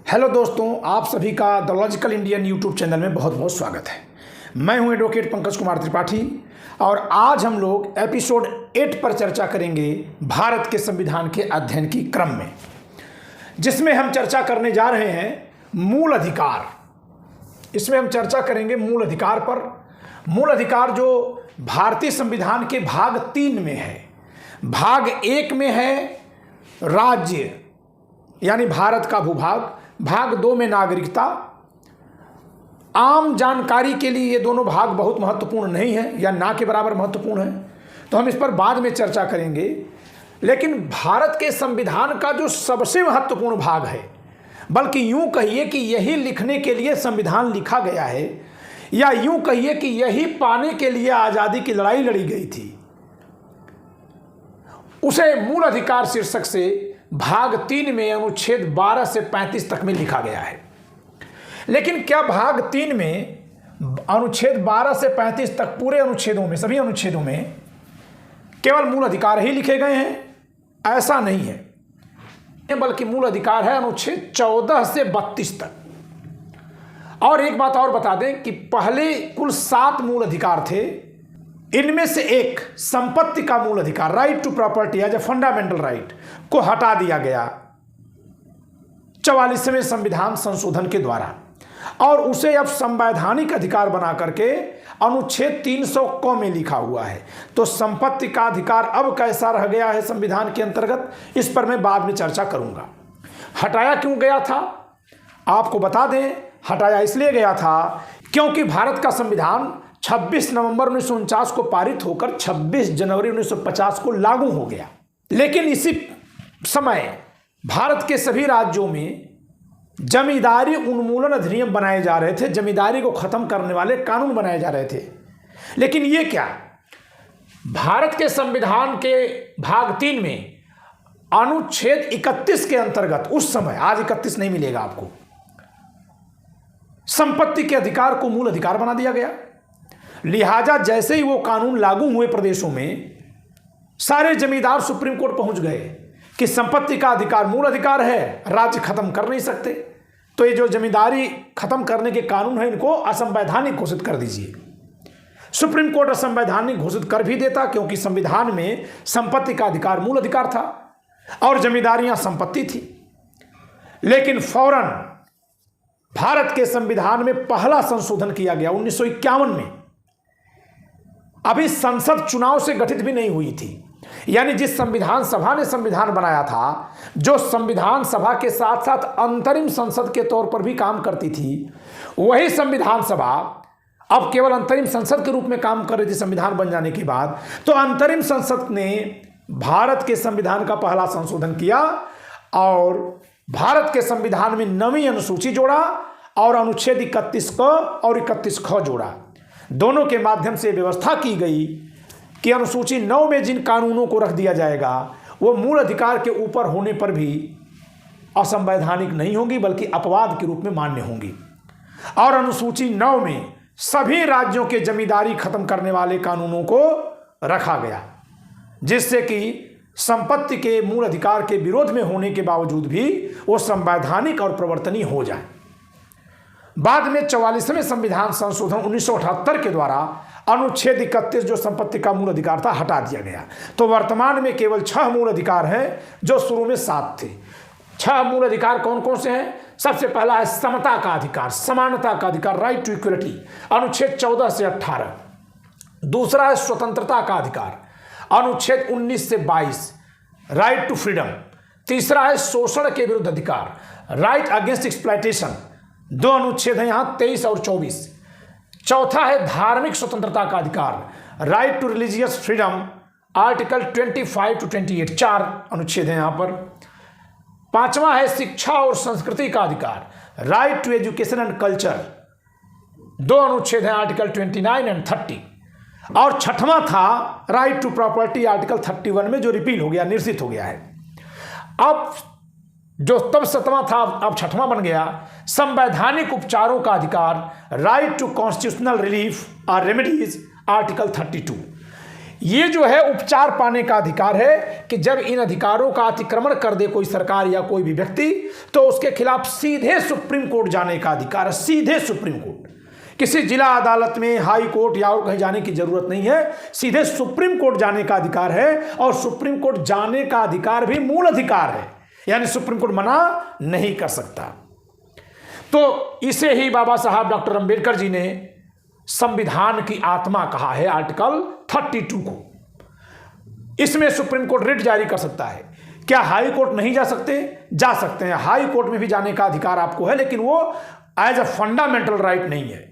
Hello दोस्तों, आप सभी का the logical Indian YouTube channel में बहुत बहुत स्वागत है। मैं हूं एडवोकेट पंकज कुमार त्रिपाठी और आज हम लोग एपिसोड 8 पर चर्चा करेंगे भारत के संविधान के अध्ययन की क्रम में, जिसमें हम चर्चा करने जा रहे हैं मूल अधिकार। इसमें हम चर्चा करेंगे मूल अधिकार पर। मूल अधिकार जो भारतीय संविधान के भाग 3 में है। भाग 1 में है राज्य यानी भारत का भूभाग, भाग 2 में नागरिकता। आम जानकारी के लिए ये दोनों भाग बहुत महत्वपूर्ण नहीं है या ना के बराबर महत्वपूर्ण है, तो हम इस पर बाद में चर्चा करेंगे। लेकिन भारत के संविधान का जो सबसे महत्वपूर्ण भाग है, बल्कि यूं कहिए कि यही लिखने के लिए संविधान लिखा गया है, या यूं कहिए कि यही पाने के लिए आज़ादी की लड़ाई लड़ी गई थी, उसे मूल अधिकार शीर्षक से भाग 3 में अनुच्छेद 12 से 35 तक में लिखा गया है। लेकिन क्या भाग 3 में अनुच्छेद 12 से 35 तक पूरे अनुच्छेदों में, सभी अनुच्छेदों में केवल मूल अधिकार ही लिखे गए हैं? ऐसा नहीं है, बल्कि मूल अधिकार है अनुच्छेद 14 से 32 तक। और एक बात और बता दें कि पहले कुल 7 मूल अधिकार थे। इनमें से एक संपत्ति का मूल अधिकार, right to property as a fundamental right, को हटा दिया गया 44वें संविधान संशोधन के द्वारा, और उसे अब संवैधानिक अधिकार बना करके अनुच्छेद 300 क में लिखा हुआ है। तो संपत्ति का अधिकार अब कैसा रह गया है संविधान के अंतर्गत, इस पर मैं बाद में चर्चा करूंगा। हटाया क्यों गया था आपको बता दें। हटाया इसलिए गया था क्योंकि भारत का संविधान 26 नवंबर 1949 को पारित होकर 26 जनवरी 1950 को लागू हो गया। लेकिन इसी समय भारत के सभी राज्यों में जमींदारी उन्मूलन अधिनियम बनाए जा रहे थे, जमींदारी को खत्म करने वाले कानून बनाए जा रहे थे। लेकिन ये क्या, भारत के संविधान के भाग 3 में अनुच्छेद 31 के अंतर्गत उस समय, आज 31 नहीं मिलेगा आपको, संपत्ति के अधिकार को मूल अधिकार बना दिया गया। लिहाजा जैसे ही वो कानून लागू हुए प्रदेशों में, सारे जमींदार सुप्रीम कोर्ट पहुंच गए कि संपत्ति का अधिकार मूल अधिकार है, राज्य खत्म कर नहीं सकते, तो ये जो जमींदारी खत्म करने के कानून है इनको असंवैधानिक घोषित कर दीजिए। सुप्रीम कोर्ट असंवैधानिक घोषित कर भी देता, क्योंकि संविधान में संपत्ति का अधिकार मूल अधिकार था और जमींदारियां संपत्ति थी। लेकिन फौरन भारत के संविधान में पहला संशोधन किया गया 1951 में। अभी संसद चुनाव से गठित भी नहीं हुई थी, यानी जिस संविधान सभा ने संविधान बनाया था, जो संविधान सभा के साथ साथ अंतरिम संसद के तौर पर भी काम करती थी, वही संविधान सभा अब केवल अंतरिम संसद के रूप में काम कर रही थी संविधान बन जाने के बाद। तो अंतरिम संसद ने भारत के संविधान का पहला संशोधन किया और भारत के संविधान में 9वीं अनुसूची जोड़ा और अनुच्छेद 31 क और 31 ख जोड़ा। दोनों के माध्यम से व्यवस्था की गई कि अनुसूची 9 में जिन कानूनों को रख दिया जाएगा वो मूल अधिकार के ऊपर होने पर भी असंवैधानिक नहीं होंगी, बल्कि अपवाद के रूप में मान्य होंगी। और अनुसूची 9 में सभी राज्यों के जमींदारी खत्म करने वाले कानूनों को रखा गया, जिससे कि संपत्ति के मूल अधिकार के विरोध में होने के बावजूद भी वो संवैधानिक और प्रवर्तनीय हो जाए। बाद में 44वें संविधान संशोधन 1978 के द्वारा अनुच्छेद 31 जो संपत्ति का मूल अधिकार था हटा दिया गया। तो वर्तमान में केवल 6 मूल अधिकार हैं, जो शुरू में 7 थे। 6 मूल अधिकार कौन कौन से हैं? सबसे पहला है समता का अधिकार, समानता का अधिकार, राइट टू इक्वलिटी, अनुच्छेद 14 से 18। दूसरा है स्वतंत्रता का अधिकार, अनुच्छेद 19 से 22, राइट टू फ्रीडम। तीसरा है शोषण के विरुद्ध अधिकार, राइट अगेंस्ट एक्सप्लॉयटेशन, 2 अनुच्छेद हैं यहाँ, 23 और 24। चौथा है धार्मिक स्वतंत्रता का अधिकार, right to religious freedom, article 25 to 28, 4 अनुच्छेद हैं यहाँ पर। पांचवा है शिक्षा और संस्कृति का अधिकार, right to education and culture, 2 अनुच्छेद हैं, आर्टिकल 29 and 30। और छठवां था राइट टू प्रॉपर्टी, आर्टिकल 31 में, जो रिपील हो गया, निरसित हो गया है। अब जो तब 7वां था अब 6वां बन गया, संवैधानिक उपचारों का अधिकार, राइट टू कॉन्स्टिट्यूशनल रिलीफ और रेमेडीज, आर्टिकल 32। ये जो है उपचार पाने का अधिकार है कि जब इन अधिकारों का अतिक्रमण कर दे कोई सरकार या कोई भी व्यक्ति, तो उसके खिलाफ सीधे सुप्रीम कोर्ट जाने का अधिकार है। सीधे सुप्रीम कोर्ट, किसी जिला अदालत में, हाई कोर्ट या और कहीं जाने की जरूरत नहीं है, सीधे सुप्रीम कोर्ट जाने का अधिकार है। और सुप्रीम कोर्ट जाने का अधिकार भी मूल अधिकार है, यानी सुप्रीम कोर्ट मना नहीं कर सकता। तो इसे ही बाबा साहब डॉक्टर अंबेडकर जी ने संविधान की आत्मा कहा है, आर्टिकल 32 को। इसमें सुप्रीम कोर्ट रिट जारी कर सकता है। क्या हाई कोर्ट नहीं जा सकते? जा सकते हैं, हाई कोर्ट में भी जाने का अधिकार आपको है, लेकिन वो एज अ फंडामेंटल राइट नहीं है।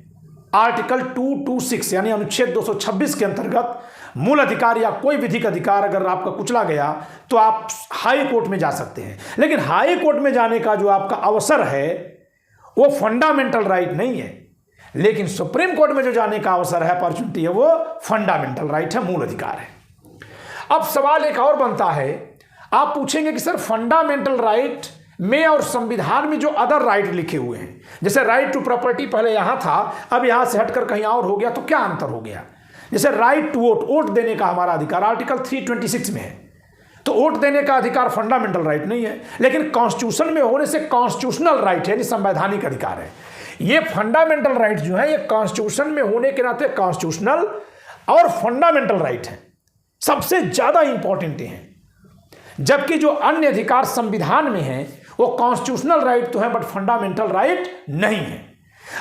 आर्टिकल 226 यानी अनुच्छेद 226 के अंतर्गत मूल अधिकार या कोई विधिक अधिकार अगर आपका कुचला गया तो आप हाई कोर्ट में जा सकते हैं। लेकिन हाई कोर्ट में जाने का जो आपका अवसर है वो फंडामेंटल राइट नहीं है, लेकिन सुप्रीम कोर्ट में जो जाने का अवसर है, अपॉर्चुनिटी है, वो फंडामेंटल राइट है, मूल अधिकार है। अब सवाल एक और बनता है, आप पूछेंगे कि सर फंडामेंटल राइट में और संविधान में जो अदर राइट लिखे हुए हैं, जैसे राइट टू प्रॉपर्टी पहले यहां था, अब यहां से हटकर कहीं और हो गया, तो क्या अंतर हो गया? जैसे राइट टू वोट, वोट देने का हमारा अधिकार आर्टिकल 326 में है, तो वोट देने का अधिकार फंडामेंटल राइट नहीं है, लेकिन कॉन्स्टिट्यूशन में होने से कॉन्स्टिट्यूशनल राइट है, यानी संवैधानिक अधिकार है। ये फंडामेंटल राइट जो है ये कॉन्स्टिट्यूशन में होने के नाते कॉन्स्टिट्यूशनल और फंडामेंटल राइट है, सबसे ज्यादा इंपॉर्टेंट है। जबकि जो अन्य अधिकार संविधान में है वो कॉन्स्टिट्यूशनल राइट तो है बट फंडामेंटल राइट नहीं है।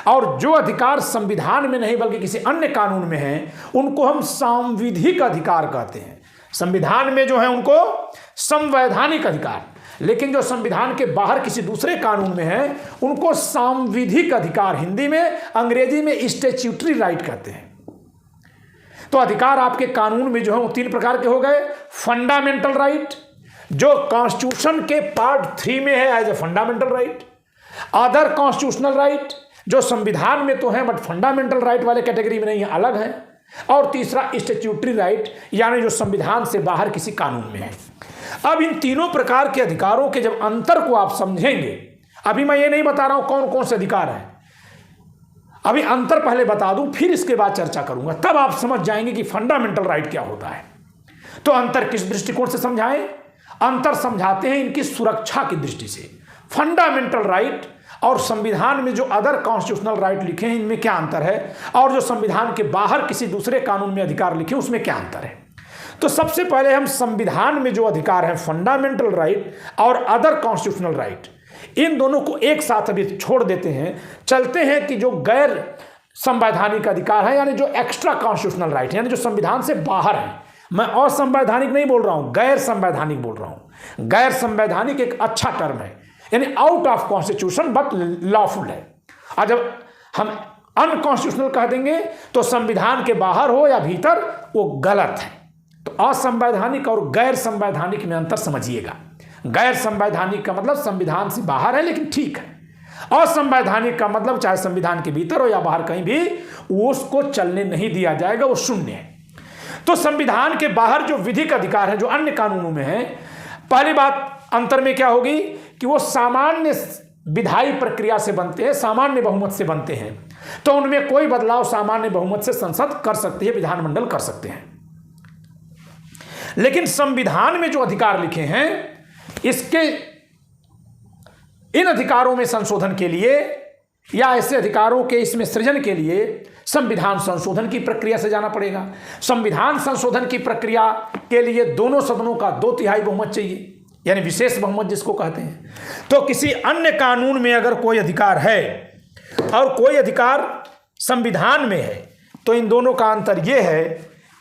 और जो अधिकार संविधान में नहीं बल्कि किसी अन्य कानून में है उनको हम सांविधिक अधिकार कहते हैं। संविधान में जो है उनको संवैधानिक अधिकार, लेकिन जो संविधान के बाहर किसी दूसरे कानून में है उनको सांविधिक अधिकार, हिंदी में, अंग्रेजी में स्टैट्यूटरी राइट कहते हैं। तो अधिकार आपके कानून में जो है वो 3 प्रकार के हो गए। फंडामेंटल राइट जो कॉन्स्टिट्यूशन के पार्ट 3 में है as a fundamental right, other constitutional right जो संविधान में तो है बट फंडामेंटल राइट वाले कैटेगरी में नहीं है, अलग है, और तीसरा स्टैट्यूटरी राइट यानी जो संविधान से बाहर किसी कानून में है। अब इन तीनों प्रकार के अधिकारों के जब अंतर को आप समझेंगे, अभी मैं ये नहीं बता रहा हूं कौन कौन से अधिकार हैं, अभी अंतर पहले बता दूं फिर इसके बाद चर्चा करूंगा, तब आप समझ जाएंगे कि फंडामेंटल राइट क्या होता है। तो अंतर किस दृष्टिकोण से समझाएं? अंतर समझाते हैं इनकी सुरक्षा की दृष्टि से। फंडामेंटल राइट और संविधान में जो अदर कॉन्स्टिट्यूशनल राइट लिखे हैं इनमें क्या अंतर है, और जो संविधान के बाहर किसी दूसरे कानून में अधिकार लिखे उसमें क्या अंतर है। तो सबसे पहले हम संविधान में जो अधिकार है फंडामेंटल राइट और अदर कॉन्स्टिट्यूशनल राइट, इन दोनों को एक साथ अभी छोड़ देते हैं। चलते हैं कि जो गैर संवैधानिक अधिकार है यानी जो एक्स्ट्रा कॉन्स्टिट्यूशनल राइट है यानी जो संविधान से बाहर है। मैं असंवैधानिक नहीं बोल रहा हूं, गैर संवैधानिक बोल रहा हूं। गैर संवैधानिक एक अच्छा टर्म है, यानी out of constitution but lawful है। और जब हम अनकॉन्स्टिट्यूशनल कह देंगे तो संविधान के बाहर हो या भीतर वो गलत है। तो असंवैधानिक और गैर संवैधानिक में अंतर समझिएगा। गैर संवैधानिक का मतलब संविधान से बाहर है लेकिन ठीक है। असंवैधानिक का मतलब चाहे संविधान के भीतर हो या बाहर कहीं भी उसको चलने नहीं दिया जाएगा, वो शून्य है। तो संविधान के बाहर जो विधिक अधिकार है जो अन्य कानूनों में है, पहली बात अंतर में क्या होगी कि वो सामान्य विधायी प्रक्रिया से बनते हैं, सामान्य बहुमत से बनते हैं, तो उनमें कोई बदलाव सामान्य बहुमत से संसद कर सकती है, विधानमंडल कर सकते हैं। लेकिन संविधान में जो अधिकार लिखे हैं इसके इन अधिकारों में संशोधन के लिए या ऐसे अधिकारों के इसमें सृजन के लिए संविधान संशोधन की प्रक्रिया से जाना पड़ेगा। संविधान संशोधन की प्रक्रिया के लिए दोनों सदनों का 2/3 बहुमत चाहिए, यानी विशेष बहुमत जिसको कहते हैं। तो किसी अन्य कानून में अगर कोई अधिकार है और कोई अधिकार संविधान में है तो इन दोनों का अंतर यह है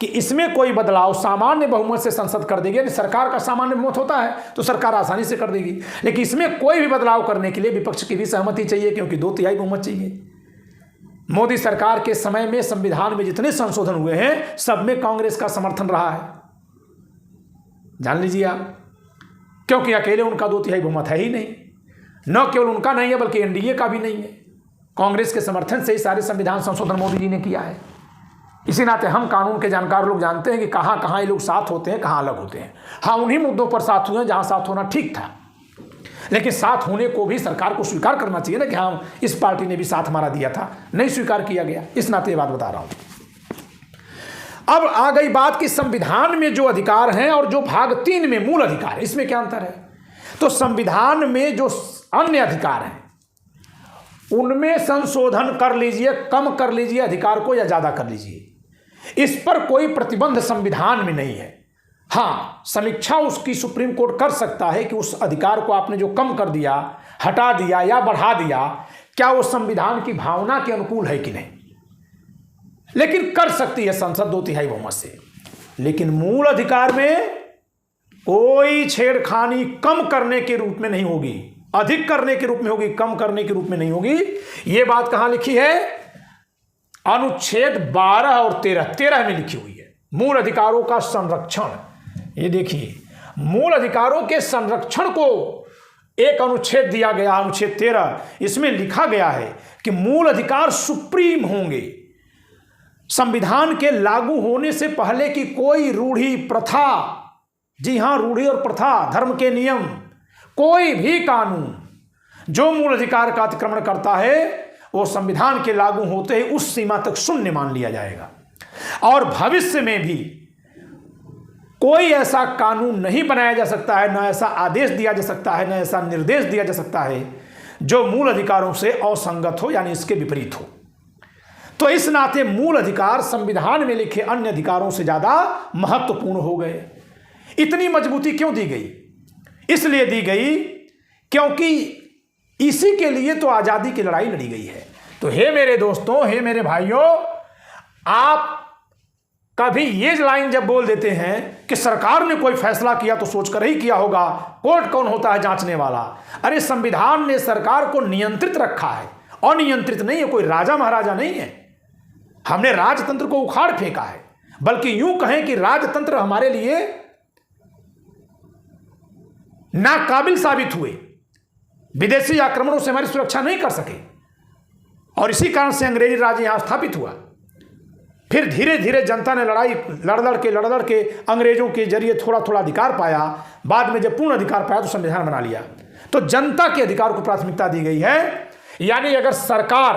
कि इसमें कोई बदलाव सामान्य बहुमत से संसद कर देगी, यानी सरकार का सामान्य बहुमत होता है तो सरकार आसानी से कर देगी। लेकिन इसमें कोई भी बदलाव करने के लिए विपक्ष की भी सहमति चाहिए, क्योंकि 2/3 बहुमत चाहिए। मोदी सरकार के समय में संविधान में जितने संशोधन हुए हैं सब में कांग्रेस का समर्थन रहा है, जान लीजिए आप, क्योंकि अकेले उनका 2/3 बहुमत है ही नहीं। न केवल उनका नहीं है बल्कि एनडीए का भी नहीं है। कांग्रेस के समर्थन से ही सारे संविधान संशोधन मोदी जी ने किया है। इसी नाते हम कानून के जानकार लोग जानते हैं कि कहाँ कहाँ ये लोग साथ होते हैं, कहाँ अलग होते हैं। हाँ, उन्हीं मुद्दों पर साथ हुए हैं जहाँ साथ होना ठीक था, लेकिन साथ होने को भी सरकार को स्वीकार करना चाहिए ना कि हाँ इस पार्टी ने भी साथ हमारा दिया था, नहीं स्वीकार किया गया। इस नाते ये बात बता रहा हूँ। अब आ गई बात कि संविधान में जो अधिकार हैं और जो भाग 3 में मूल अधिकार, इसमें क्या अंतर है? तो संविधान में जो अन्य अधिकार हैं उनमें संशोधन कर लीजिए, कम कर लीजिए अधिकार को या ज्यादा कर लीजिए, इस पर कोई प्रतिबंध संविधान में नहीं है। हाँ, समीक्षा उसकी सुप्रीम कोर्ट कर सकता है कि उस अधिकार को आपने जो कम कर दिया, हटा दिया या बढ़ा दिया, क्या वो संविधान की भावना के अनुकूल है कि नहीं, लेकिन कर सकती है संसद 2/3 बहुमत से। लेकिन मूल अधिकार में कोई छेड़खानी कम करने के रूप में नहीं होगी, अधिक करने के रूप में होगी, कम करने के रूप में नहीं होगी। यह बात कहां लिखी है? अनुच्छेद 12 और 13 में लिखी हुई है। मूल अधिकारों का संरक्षण, ये देखिए, मूल अधिकारों के संरक्षण को एक अनुच्छेद दिया गया, अनुच्छेद 13। इसमें लिखा गया है कि मूल अधिकार सुप्रीम होंगे। संविधान के लागू होने से पहले की कोई रूढ़ी प्रथा, जी हां, रूढ़ी और प्रथा, धर्म के नियम, कोई भी कानून जो मूल अधिकार का अतिक्रमण करता है वो संविधान के लागू होते ही उस सीमा तक शून्य मान लिया जाएगा। और भविष्य में भी कोई ऐसा कानून नहीं बनाया जा सकता है, न ऐसा आदेश दिया जा सकता है, न ऐसा निर्देश दिया जा सकता है जो मूल अधिकारों से असंगत हो, यानी इसके विपरीत हो। तो इस नाते मूल अधिकार संविधान में लिखे अन्य अधिकारों से ज्यादा महत्वपूर्ण हो गए। इतनी मजबूती क्यों दी गई? इसलिए दी गई क्योंकि इसी के लिए तो आजादी की लड़ाई लड़ी गई है। तो हे मेरे दोस्तों, हे मेरे भाइयों, आप कभी ये लाइन जब बोल देते हैं कि सरकार ने कोई फैसला किया तो सोचकर ही किया होगा, कोर्ट कौन होता है जांचने वाला? अरे संविधान ने सरकार को नियंत्रित रखा है, अनियंत्रित नहीं है, कोई राजा महाराजा नहीं है। हमने राजतंत्र को उखाड़ फेंका है, बल्कि यूं कहें कि राजतंत्र हमारे लिए नाकाबिल साबित हुए, विदेशी आक्रमणों से हमारी सुरक्षा नहीं कर सके, और इसी कारण से अंग्रेजी राज यहां स्थापित हुआ। फिर धीरे धीरे जनता ने लड़ाई लड़ के अंग्रेजों के जरिए थोड़ा थोड़ा अधिकार पाया। बाद में जब पूर्ण अधिकार पाया तो संविधान बना लिया। तो जनता के अधिकार को प्राथमिकता दी गई है। यानी अगर सरकार,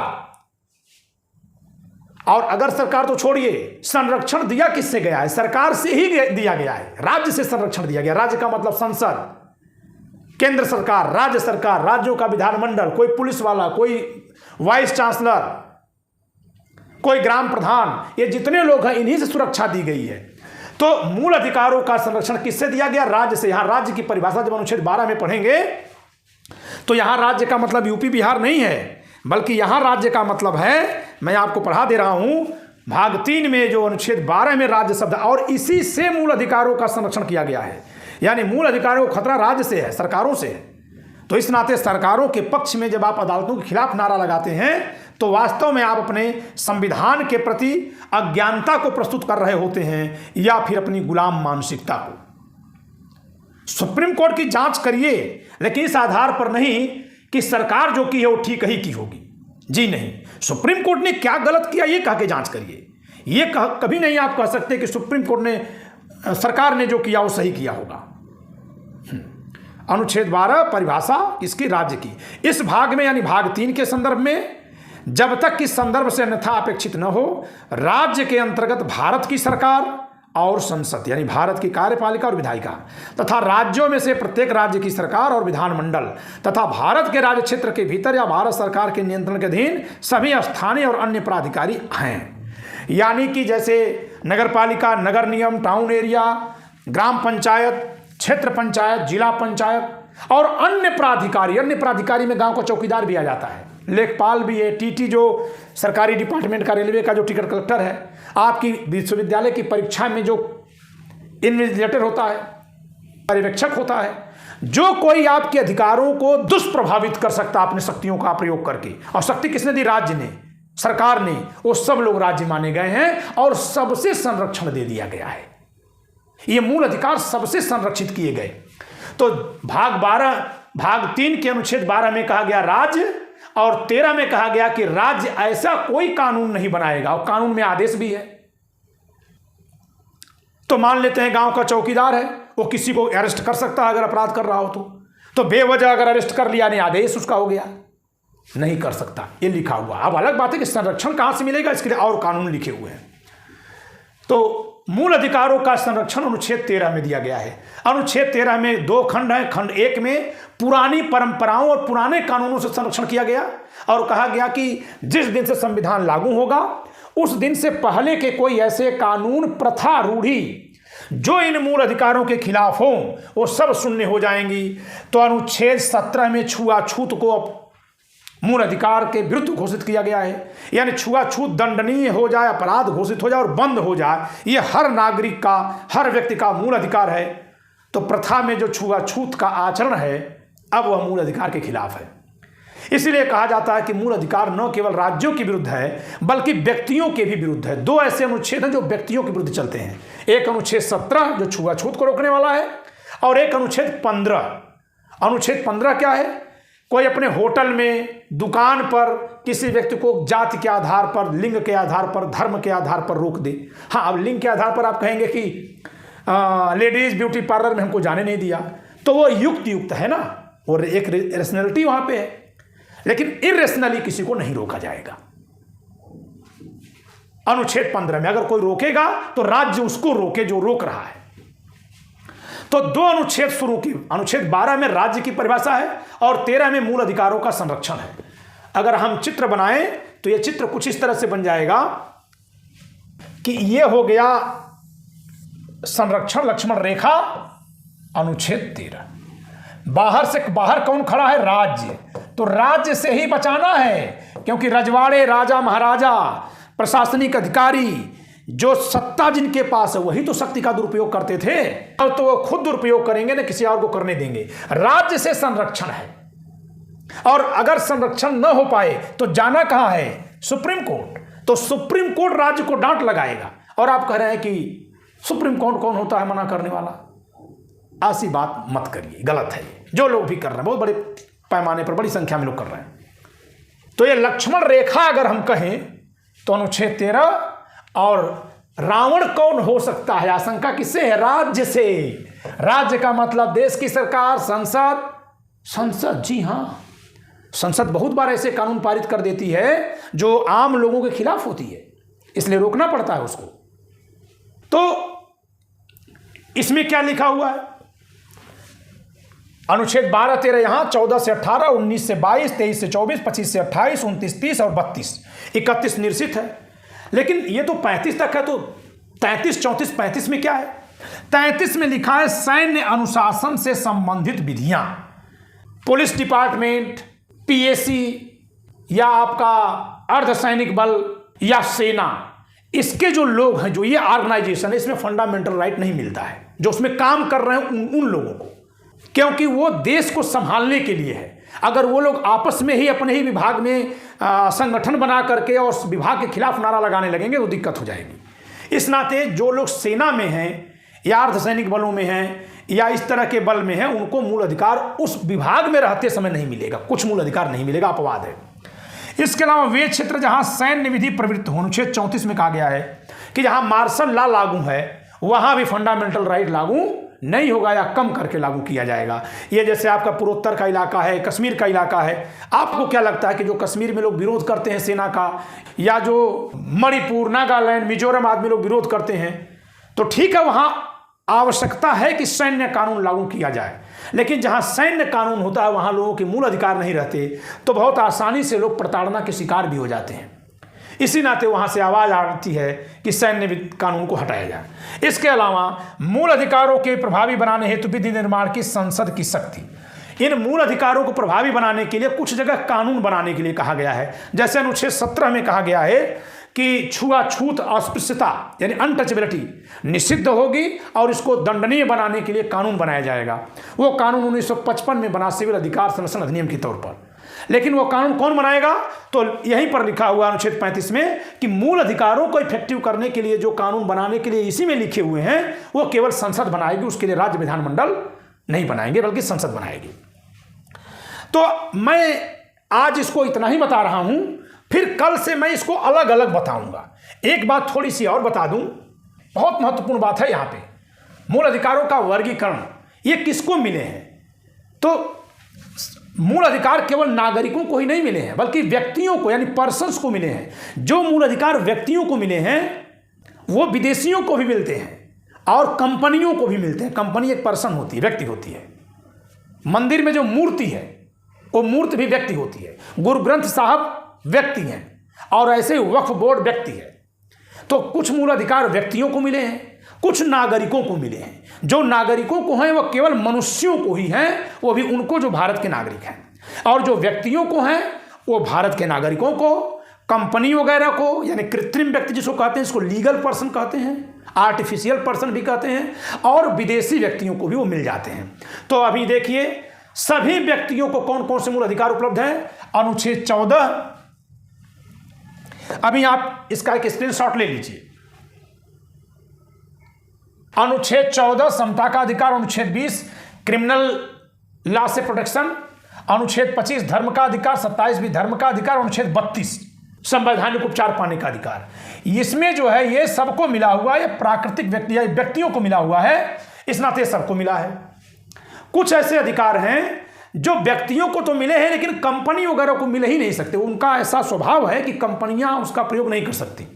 और अगर सरकार तो छोड़िए, संरक्षण दिया किससे गया है? सरकार से ही दिया गया है, राज्य से संरक्षण दिया गया। राज्य का मतलब संसद, केंद्र सरकार, राज्य सरकार, राज्यों का विधानमंडल, कोई पुलिस वाला, कोई वाइस चांसलर, कोई ग्राम प्रधान, ये जितने लोग हैं इन्हीं से सुरक्षा दी गई है। तो मूल अधिकारों का संरक्षण किससे दिया गया? राज्य से। यहां राज्य की परिभाषा जब अनुच्छेद 12 में पढ़ेंगे तो यहां राज्य का मतलब यूपी बिहार नहीं है, बल्कि यहां राज्य का मतलब है, मैं आपको पढ़ा दे रहा हूं, भाग 3 में जो अनुच्छेद 12 में राज्य शब्द, और इसी से मूल अधिकारों का संरक्षण किया गया है। यानी मूल अधिकारों को खतरा राज्य से है, सरकारों से है। तो इस नाते सरकारों के पक्ष में जब आप अदालतों के खिलाफ नारा लगाते हैं तो वास्तव में आप अपने संविधान के प्रति अज्ञानता को प्रस्तुत कर रहे होते हैं, या फिर अपनी गुलाम मानसिकता को। सुप्रीम कोर्ट की जांच करिए, लेकिन इस आधार पर नहीं कि सरकार जो की है वो ठीक ही की होगी। जी नहीं, सुप्रीम कोर्ट ने क्या गलत किया ये कह के जांच करिए। ये कभी नहीं आप कह सकते कि सुप्रीम कोर्ट ने, सरकार ने जो किया वो सही किया होगा। अनुच्छेद 12 परिभाषा किसकी? राज्य की। इस भाग में यानी भाग 3 के संदर्भ में, जब तक कि संदर्भ से अन्यथा अपेक्षित न हो, राज्य के अंतर्गत भारत की सरकार और संसद, यानी भारत की कार्यपालिका और विधायिका, तथा राज्यों में से प्रत्येक राज्य की सरकार और विधानमंडल, तथा भारत के राज्य क्षेत्र के भीतर या भारत सरकार के नियंत्रण के अधीन सभी स्थानीय और अन्य प्राधिकारी हैं। यानी कि जैसे नगर पालिका, नगर निगम, टाउन एरिया, ग्राम पंचायत, क्षेत्र पंचायत, जिला पंचायत और अन्य प्राधिकारी। अन्य प्राधिकारी में गांव का चौकीदार भी आ जाता है, लेखपाल भी है, टीटी जो सरकारी डिपार्टमेंट का, रेलवे का जो टिकट कलेक्टर है, आपकी विश्वविद्यालय की परीक्षा में जो इन्विजिलेटर होता है, पर्यवेक्षक होता है, जो कोई आपके अधिकारों को दुष्प्रभावित कर सकता अपनी शक्तियों का प्रयोग करके। और शक्ति किसने दी? राज्य ने, सरकार ने। वो सब लोग राज्य माने गए हैं और सबसे संरक्षण दे दिया गया है। ये मूल अधिकार सबसे संरक्षित किए गए। तो भाग 3 के अनुच्छेद 12 में कहा गया राज्य, और 13 में कहा गया कि राज्य ऐसा कोई कानून नहीं बनाएगा, और कानून में आदेश भी है। तो मान लेते हैं गांव का चौकीदार है, वो किसी को अरेस्ट कर सकता है अगर अपराध कर रहा हो तो बेवजह अगर अरेस्ट कर लिया, नहीं आदेश उसका हो गया, नहीं कर सकता, ये लिखा हुआ। अब अलग बात है कि संरक्षण कहां से मिलेगा, इसके लिए और कानून लिखे हुए हैं। तो मूल अधिकारों का संरक्षण अनुच्छेद 13 में दिया गया है। अनुच्छेद 13 में 2 खंड है। खंड 1 में पुरानी परंपराओं और पुराने कानूनों से संरक्षण किया गया और कहा गया कि जिस दिन से संविधान लागू होगा उस दिन से पहले के कोई ऐसे कानून, प्रथा, रूढ़ी जो इन मूल अधिकारों के खिलाफ हो वो सब शून्य हो जाएंगी। तो अनुच्छेद 17 में छुआछूत को मूल अधिकार के विरुद्ध घोषित किया गया है, यानी छुआछूत दंडनीय हो जाए, अपराध घोषित हो जाए और बंद हो जाए, ये हर नागरिक का, हर व्यक्ति का मूल अधिकार है। तो प्रथा में जो छुआछूत का आचरण है अब वह मूल अधिकार के खिलाफ है। इसलिए कहा जाता है कि मूल अधिकार न केवल राज्यों के विरुद्ध है बल्कि व्यक्तियों के भी विरुद्ध है। 2 ऐसे अनुच्छेद हैं जो व्यक्तियों के विरुद्ध चलते हैं। एक अनुच्छेद 17 जो छुआछूत को रोकने वाला है और एक अनुच्छेद 15। अनुच्छेद 15 क्या है? कोई अपने होटल में, दुकान पर किसी व्यक्ति को जाति के आधार पर, लिंग के आधार पर, धर्म के आधार पर रोक दे। हाँ, अब लिंग के आधार पर आप कहेंगे कि लेडीज ब्यूटी पार्लर में हमको जाने नहीं दिया, तो वो युक्त है ना, और एक रेशनलिटी वहां पे है। लेकिन इरेशनली किसी को नहीं रोका जाएगा। अनुच्छेद 15 में अगर कोई रोकेगा तो राज्य उसको रोके जो रोक रहा है। तो 2 अनुच्छेद शुरू की। अनुच्छेद 12 में राज्य की परिभाषा है और 13 में मूल अधिकारों का संरक्षण है। अगर हम चित्र बनाएं तो यह चित्र कुछ इस तरह से बन जाएगा कि यह हो गया संरक्षण लक्ष्मण रेखा, अनुच्छेद 13। बाहर कौन खड़ा है? राज्य। तो राज्य से ही बचाना है, क्योंकि रजवाड़े, राजा महाराजा, प्रशासनिक अधिकारी, जो सत्ता जिनके पास है वही तो शक्ति का दुरुपयोग करते थे। अब तो वो खुद दुरुपयोग करेंगे ना किसी और को करने देंगे। राज्य से संरक्षण है और अगर संरक्षण न हो पाए तो जाना कहां है? Supreme court. तो सुप्रीम कोर्ट राज्य को डांट लगाएगा। और आप कह रहे हैं कि सुप्रीम कोर्ट कौन होता है मना करने वाला? ऐसी बात मत करिए, गलत है। जो लोग भी कर रहे हैं, बहुत बड़े पैमाने पर, बड़ी संख्या में लोग कर रहे हैं। तो ये लक्ष्मण रेखा अगर हम कहें तो अनुच्छेद 13। और रावण कौन हो सकता है? आशंका किससे है? राज्य से। राज्य का मतलब देश की सरकार, संसद। जी हां, संसद बहुत बार ऐसे कानून पारित कर देती है जो आम लोगों के खिलाफ होती है, इसलिए रोकना पड़ता है उसको। तो इसमें क्या लिखा हुआ है? अनुच्छेद 12, 13 यहां, 14 से 18, 19 से 22, 23 से 24, 25 से 28, 29, 30 और 32, 31 निश्चित है। लेकिन ये तो 35 तक है। तो 33, 34, 35 में क्या है? 33 में लिखा है सैन्य अनुशासन से संबंधित विधियां। पुलिस डिपार्टमेंट, पीएसी या आपका अर्धसैनिक बल या सेना, इसके जो लोग हैं, जो ये ऑर्गेनाइजेशन है, इसमें फंडामेंटल राइट नहीं मिलता है। जो उसमें काम कर रहे हैं उन लोगों को, क्योंकि वो देश को संभालने के लिए है। अगर वो लोग आपस में ही अपने ही विभाग में संगठन बना करके और विभाग के खिलाफ नारा लगाने लगेंगे तो दिक्कत हो जाएगी। इस नाते जो लोग सेना में हैं या अर्धसैनिक बलों में हैं या इस तरह के बल में हैं, उनको मूल अधिकार उस विभाग में रहते समय नहीं मिलेगा। कुछ मूल अधिकार नहीं मिलेगा, अपवाद है। इसके अलावा वे क्षेत्र जहां सैन्य विधि प्रवृत्त हो, अनुच्छेद 34 में कहा गया है कि जहां मार्शल लॉ लागू है वहां भी फंडामेंटल राइट लागू नहीं होगा या कम करके लागू किया जाएगा। ये जैसे आपका पूर्वोत्तर का इलाका है, कश्मीर का इलाका है। आपको क्या लगता है कि जो कश्मीर में लोग विरोध करते हैं सेना का, या जो मणिपुर, नागालैंड, मिजोरम आदमी लोग विरोध करते हैं, तो ठीक है, वहां आवश्यकता है कि सैन्य कानून लागू किया जाए। लेकिन जहां सैन्य कानून होता है वहां लोगों के मूल अधिकार नहीं रहते, तो बहुत आसानी से लोग प्रताड़ना के शिकार भी हो जाते हैं। इसी नाते वहां से आवाज आती है कि सैन्य कानून को हटाया जाए। इसके अलावा मूल अधिकारों के प्रभावी बनाने हेतु विधि निर्माण की संसद की शक्ति। इन मूल अधिकारों को प्रभावी बनाने के लिए कुछ जगह कानून बनाने के लिए कहा गया है। जैसे अनुच्छेद 17 में कहा गया है कि छुआछूत, अस्पृश्यता यानी अनटचेबिलिटी निषिद्ध होगी और इसको दंडनीय बनाने के लिए कानून बनाया जाएगा। वो कानून 1955 में बना, सिविल अधिकार संरक्षण अधिनियम के तौर पर। लेकिन वो कानून कौन बनाएगा? तो यहीं पर लिखा हुआ अनुच्छेद 35 में कि मूल अधिकारों को इफेक्टिव करने के लिए जो कानून बनाने के लिए इसी में लिखे हुए हैं वो केवल संसद बनाएगी। उसके लिए राज्य विधानमंडल नहीं बनाएंगे बल्कि संसद बनाएगी। तो मैं आज इसको इतना ही बता रहा हूं, फिर कल से मैं इसको अलग अलग बताऊंगा। एक बात थोड़ी सी और बता दूं, बहुत महत्वपूर्ण बात है यहां पे, मूल अधिकारों का वर्गीकरण ये किसको मिले हैं? तो मूल अधिकार केवल नागरिकों को ही नहीं मिले हैं बल्कि व्यक्तियों को यानी पर्सन्स को मिले हैं। जो मूल अधिकार व्यक्तियों को मिले हैं वो विदेशियों को भी मिलते हैं और कंपनियों को भी मिलते हैं। कंपनी एक पर्सन होती है, व्यक्ति होती है। मंदिर में जो मूर्ति है वो मूर्ति भी व्यक्ति होती है। गुरु ग्रंथ साहब व्यक्ति हैं और ऐसे वक्फ बोर्ड व्यक्ति है। तो कुछ मूल अधिकार व्यक्तियों को मिले हैं, कुछ नागरिकों को मिले हैं। जो नागरिकों को हैं वो केवल मनुष्यों को ही हैं, वो भी उनको जो भारत के नागरिक हैं, और जो व्यक्तियों को हैं वो भारत के नागरिकों को, कंपनी वगैरह को, यानी कृत्रिम व्यक्ति जिसको कहते हैं, इसको लीगल पर्सन कहते हैं, आर्टिफिशियल पर्सन भी कहते हैं, और विदेशी व्यक्तियों को भी वो मिल जाते हैं। तो अभी देखिए सभी व्यक्तियों को कौन कौन से मूल अधिकार उपलब्ध है। अनुच्छेद 14, अभी आप इसका एक स्क्रीनशॉट ले लीजिए। अनुच्छेद 14 समता का अधिकार, अनुच्छेद 20 क्रिमिनल लॉ से प्रोटेक्शन, अनुच्छेद 25 धर्म का अधिकार, 27 भी धर्म का अधिकार, अनुच्छेद 32 संवैधानिक उपचार पाने का अधिकार। इसमें जो है ये सबको मिला हुआ है, प्राकृतिक व्यक्ति या व्यक्तियों को मिला हुआ है, इस नाते सबको मिला है। कुछ ऐसे अधिकार हैं जो व्यक्तियों को तो मिले हैं लेकिन कंपनी वगैरह को मिले ही नहीं सकते। उनका ऐसा स्वभाव है कि कंपनियां उसका प्रयोग नहीं कर सकती।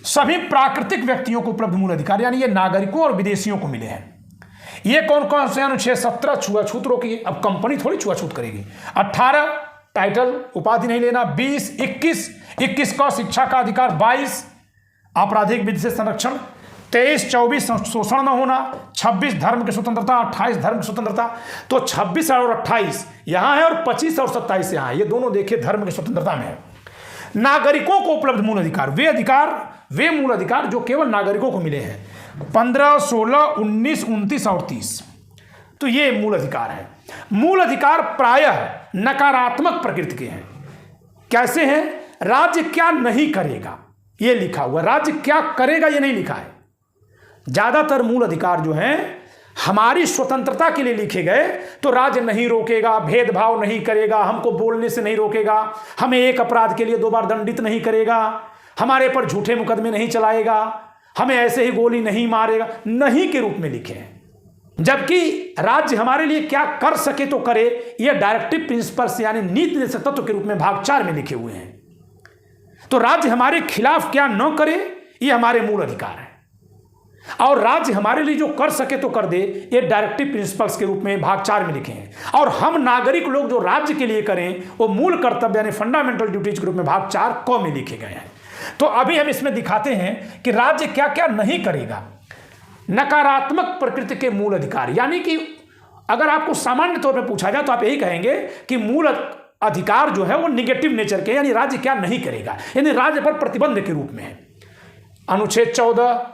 सभी प्राकृतिक व्यक्तियों को उपलब्ध मूल अधिकार, यानी ये नागरिकों और विदेशियों को मिले हैं। ये कौन कौन से? अनुच्छेद 17 छुआछूत रोकिए, अब कंपनी थोड़ी छुआछूत करेगी। 18 टाइटल उपाधि नहीं लेना। 20 21 का शिक्षा का अधिकार। 22 आपराधिक विधि से संरक्षण। 23 24 शोषण न होना। 26 धर्म की स्वतंत्रता। 28 धर्म की स्वतंत्रता। तो 26 और 28 यहाँ है और 25 और 27 यहाँ है। ये दोनों देखिए धर्म की स्वतंत्रता में है। नागरिकों को उपलब्ध मूल अधिकार, वे मूल अधिकार जो केवल नागरिकों को मिले हैं। 15 16 19 29 और 30, तो ये मूल अधिकार है। मूल अधिकार प्रायः नकारात्मक प्रकृति के हैं। कैसे हैं? राज्य क्या नहीं करेगा ये लिखा हुआ, राज्य क्या करेगा ये नहीं लिखा है। ज्यादातर मूल अधिकार जो हैं हमारी स्वतंत्रता के लिए लिखे गए, तो राज्य नहीं रोकेगा, भेदभाव नहीं करेगा, हमको बोलने से नहीं रोकेगा, हमें एक अपराध के लिए 2 बार दंडित नहीं करेगा, हमारे पर झूठे मुकदमे नहीं चलाएगा, हमें ऐसे ही गोली नहीं मारेगा, नहीं के रूप में लिखे हैं। जबकि राज्य हमारे लिए क्या कर सके तो करे, यह डायरेक्टिव प्रिंसिपल्स यानी नीति निर्देशक तत्व के रूप में भाग 4 में लिखे हुए हैं। तो राज्य हमारे खिलाफ क्या न करे, यह हमारे मूल अधिकार है। और राज्य हमारे लिए जो कर सके तो कर दे, ये डायरेक्टिव प्रिंसिपल्स के रूप में भाग 4 में लिखे हैं। और हम नागरिक लोग जो राज्य के लिए करें वो मूल कर्तव्य यानी फंडामेंटल ड्यूटीज के रूप में भाग 4 क में लिखे गए हैं। तो अभी हम इसमें दिखाते हैं कि राज्य क्या क्या नहीं करेगा। नकारात्मक प्रकृति के मूल अधिकार, यानी कि अगर आपको सामान्य तौर पर पूछा जाए तो आप यही कहेंगे कि मूल अधिकार जो है वो निगेटिव नेचर के, यानी राज्य क्या नहीं करेगा, यानी राज्य पर प्रतिबंध के रूप में है। अनुच्छेद 14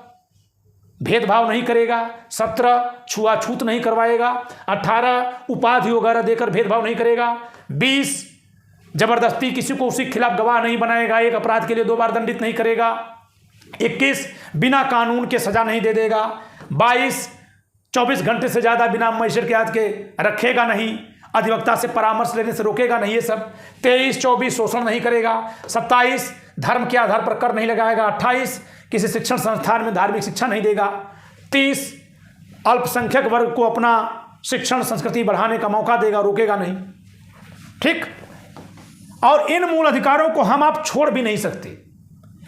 भेदभाव नहीं करेगा। 17 छुआछूत नहीं करवाएगा। 18 उपाधि वगैरह देकर भेदभाव नहीं करेगा। 20 जबरदस्ती किसी को उसके खिलाफ गवाह नहीं बनाएगा, एक अपराध के लिए 2 बार दंडित नहीं करेगा। 21 बिना कानून के सजा नहीं दे देगा। 22 24 घंटे से ज्यादा बिना मजिस्ट्रेट के हाथ के रखेगा नहीं, अधिवक्ता से परामर्श लेने से रोकेगा नहीं, ये सब। 23 24 शोषण नहीं करेगा। 27 धर्म के आधार पर कर नहीं लगाएगा। 28 किसी शिक्षण संस्थान में धार्मिक शिक्षा नहीं देगा। 30 अल्पसंख्यक वर्ग को अपना शिक्षण संस्कृति बढ़ाने का मौका देगा, रोकेगा नहीं। ठीक। और इन मूल अधिकारों को हम आप छोड़ भी नहीं सकते,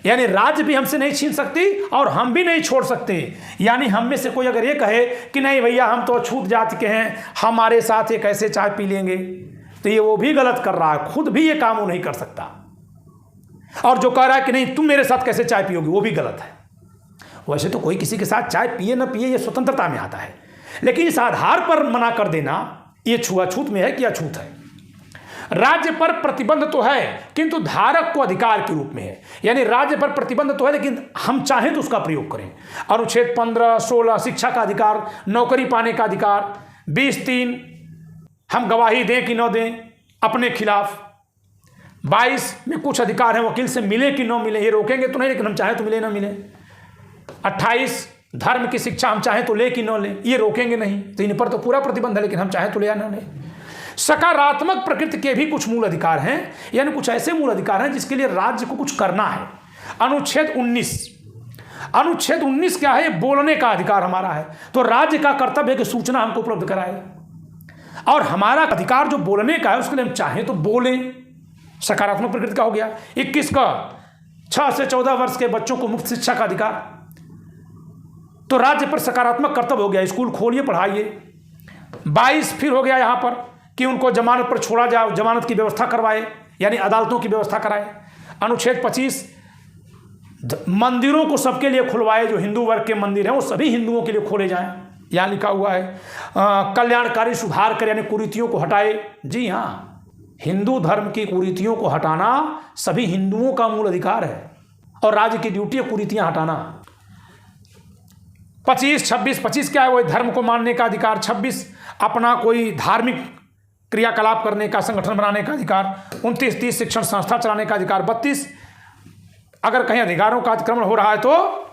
यानी राज्य भी हमसे नहीं छीन सकती और हम भी नहीं छोड़ सकते। यानी हम में से कोई अगर ये कहे कि नहीं भैया हम तो अछूत जाति के हैं, हमारे साथ ये कैसे चाय पी लेंगे, तो ये वो भी गलत कर रहा है, खुद भी ये काम वो नहीं कर सकता। और जो कह रहा है कि नहीं तुम मेरे साथ कैसे चाय पियोगे, वो भी गलत है। वैसे तो कोई किसी के साथ चाय पिए ना पिए ये स्वतंत्रता में आता है, लेकिन इस आधार पर मना कर देना ये छुआछूत में है कि अछूत है। राज्य पर प्रतिबंध तो है किंतु धारक को अधिकार के रूप में है, यानी राज्य पर प्रतिबंध तो है लेकिन हम चाहें तो उसका प्रयोग करें। अनुच्छेद 15 16 शिक्षा का अधिकार, नौकरी पाने का अधिकार। 20(3) हम गवाही दें कि न दें अपने खिलाफ। 22 में कुछ अधिकार हैं, वकील से मिले कि न मिले, ये रोकेंगे तो नहीं लेकिन हम चाहें तो मिले ना मिले। 28 धर्म की शिक्षा हम चाहें तो ले कि न ले, ये रोकेंगे नहीं, तो इन पर तो पूरा प्रतिबंध है लेकिन हम चाहें तो ले या ना ले। सकारात्मक प्रकृति के भी कुछ मूल अधिकार हैं, यानी कुछ ऐसे मूल अधिकार हैं जिसके लिए राज्य को कुछ करना है। अनुच्छेद 19 क्या है? बोलने का अधिकार हमारा है, तो राज्य का कर्तव्य है कि सूचना हमको उपलब्ध कराए, और हमारा अधिकार जो बोलने का है उसके लिए हम चाहें तो बोलें, सकारात्मक प्रकृति का हो गया। 21 का 6 से 14 वर्ष के बच्चों को मुफ्त शिक्षा का अधिकार। तो राज्य पर सकारात्मक कर्तव्य हो गया, स्कूल खोलिए, पढ़ाइए। 22 फिर हो गया यहाँ पर कि उनको जमानत पर छोड़ा जाए, जमानत की व्यवस्था करवाए, यानी अदालतों की व्यवस्था कराए। अनुच्छेद 25 मंदिरों को सबके लिए खुलवाए, जो हिंदू वर्ग के मंदिर हैं वो सभी हिंदुओं के लिए खोले जाएं। यहाँ लिखा हुआ है कल्याणकारी सुधार कर, यानी कुरीतियों को हटाए। जी हाँ, हिंदू धर्म की कुरीतियों को हटाना सभी हिंदुओं का मूल अधिकार है और राज्य की ड्यूटी है कुरीतियां हटाना। 25 क्या है, वो धर्म को मानने का अधिकार। 26 अपना कोई धार्मिक क्रियाकलाप करने का, संगठन बनाने का अधिकार। 29-30 शिक्षण संस्था चलाने का अधिकार। 32 अगर कहीं अधिकारों का अतिक्रमण हो रहा है तो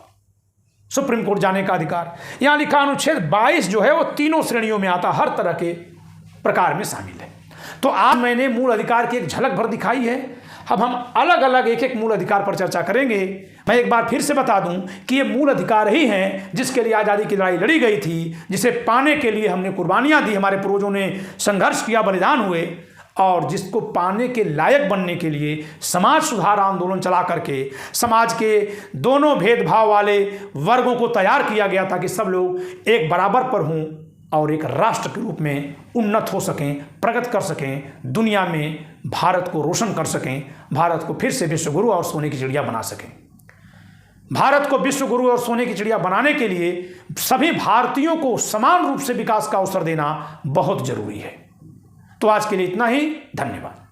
सुप्रीम कोर्ट जाने का अधिकार। यहां लिखा अनुच्छेद 22 जो है वो तीनों श्रेणियों में आता, हर तरह के प्रकार में शामिल है। तो आज मैंने मूल अधिकार की एक झलक भर दिखाई है। अब हम अलग अलग एक एक मूल अधिकार पर चर्चा करेंगे। मैं एक बार फिर से बता दूं कि ये मूल अधिकार ही हैं जिसके लिए आज़ादी की लड़ाई लड़ी गई थी, जिसे पाने के लिए हमने कुर्बानियां दी, हमारे पूर्वजों ने संघर्ष किया, बलिदान हुए, और जिसको पाने के लायक बनने के लिए समाज सुधार आंदोलन चला करके समाज के दोनों भेदभाव वाले वर्गों को तैयार किया गया ताकि सब लोग एक बराबर पर हों और एक राष्ट्र के रूप में उन्नत हो सकें, प्रगति कर सकें, दुनिया में भारत को रोशन कर सकें, भारत को फिर से विश्व गुरु और सोने की चिड़िया बना सकें। भारत को विश्व गुरु और सोने की चिड़िया बनाने के लिए सभी भारतीयों को समान रूप से विकास का अवसर देना बहुत जरूरी है। तो आज के लिए इतना ही, धन्यवाद।